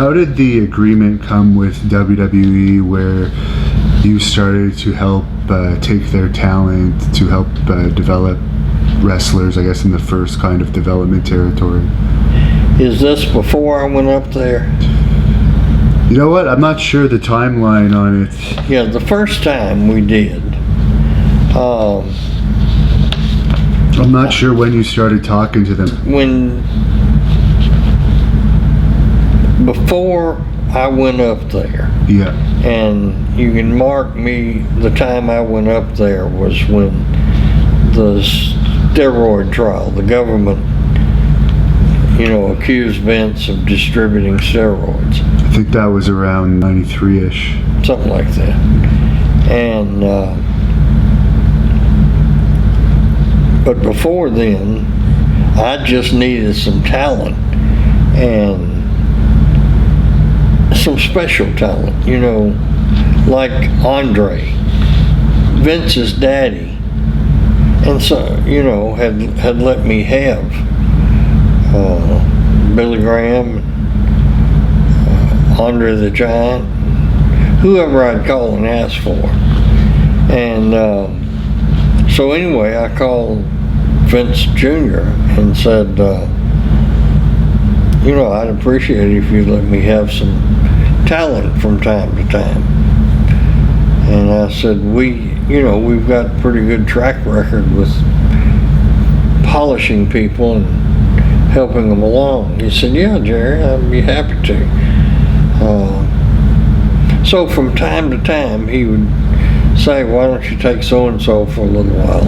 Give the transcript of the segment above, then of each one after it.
How did the agreement come with WWE where you started to help take their talent to help develop wrestlers, I guess, in the first kind of development territory? Is this before I went up there? You know what? I'm not sure the timeline on it. Yeah, the first time we did. I'm not sure when you started talking to them. Before I went up there. Yeah. And you can mark me, the time I went up there was when the steroid trial, the government, accused Vince of distributing steroids. I think that was around 93-ish. Something like that. And, but before then, I just needed some talent and some special talent, like Andre, Vince's daddy. And so, had let me have Billy Graham, Andre the Giant, whoever I'd call and ask for. And so anyway, I called Vince Jr. and said, I'd appreciate it if you'd let me have some talent from time to time. And I said, we've got a pretty good track record with polishing people and helping them along. He said, yeah, Jerry, I'd be happy to. So from time to time, he would say, why don't you take so-and-so for a little while?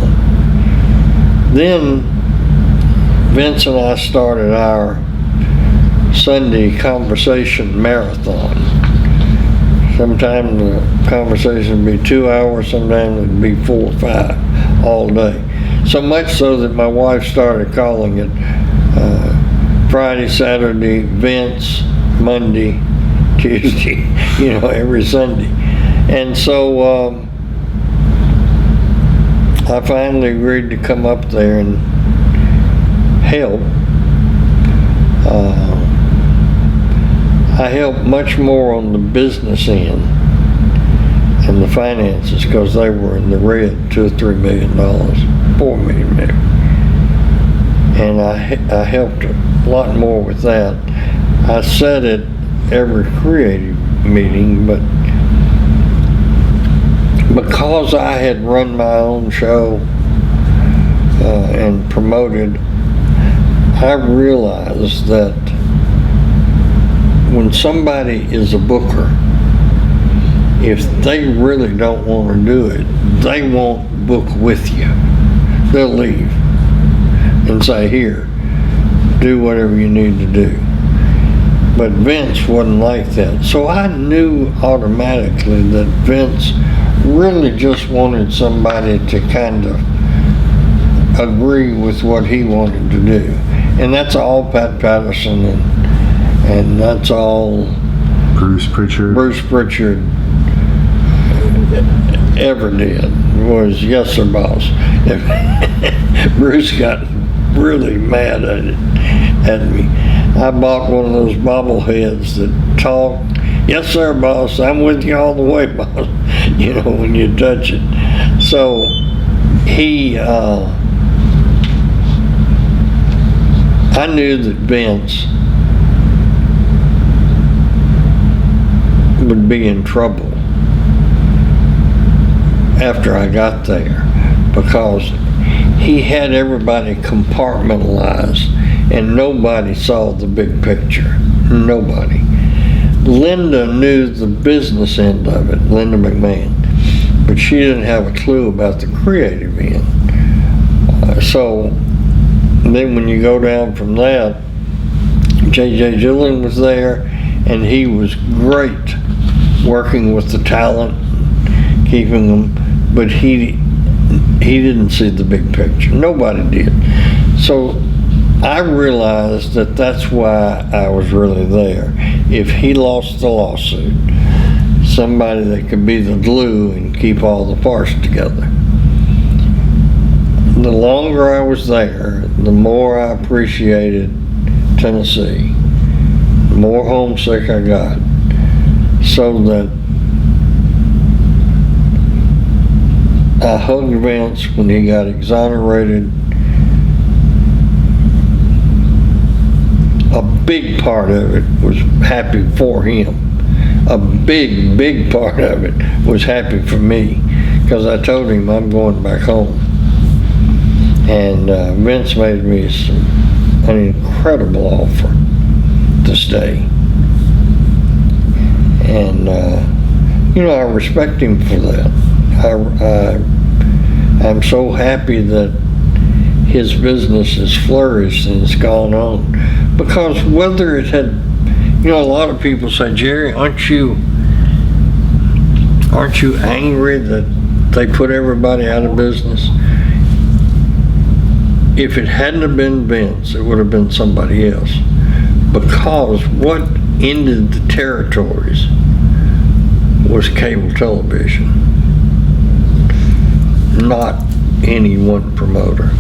Then Vince and I started our Sunday conversation marathon. Sometimes the conversation would be 2 hours, sometimes it would be 4 or 5 all day. So much so that my wife started calling it Friday, Saturday, Vince, Monday, Tuesday, every Sunday. And so I finally agreed to come up there and help. I helped much more on the business end and the finances because they were in the red, $2 or $3 million, $4 million maybe. And I helped a lot more with that. I said at every creative meeting, but because I had run my own show and promoted, I realized that when somebody is a booker, if they really don't want to do it, they won't book with you. They'll leave and say, here, do whatever you need to do. But Vince wasn't like that. So I knew automatically that Vince really just wanted somebody to kind of agree with what he wanted to do. And that's all Pat Patterson and that's all Bruce Pritchard ever did was, yes sir, boss. Bruce got really mad at me. I bought one of those bobbleheads that talk, yes sir, boss, I'm with you all the way, boss, when you touch it. So he, I knew that Vince would be in trouble after I got there because he had everybody compartmentalized and nobody saw the big picture. Nobody. Linda knew the business end of it, Linda McMahon, but she didn't have a clue about the creative end. So then when you go down from that, J.J. Dillon was there and he was great working with the talent, keeping them, but he didn't see the big picture. Nobody did. So I realized that that's why I was really there. If he lost the lawsuit, somebody that could be the glue and keep all the parts together. The longer I was there, the more I appreciated Tennessee. the more homesick I got. So that I hugged Vince when he got exonerated. A big part of it was happy for him. A big part of it was happy for me, because I told him I'm going back home. And Vince made me an incredible offer to stay. And I respect him for that. I'm so happy that his business has flourished and it's gone on. Because whether it had, a lot of people say, Jerry, aren't you angry that they put everybody out of business? If it hadn't have been Vince, it would have been somebody else. Because what ended the territories was cable television, not any one promoter.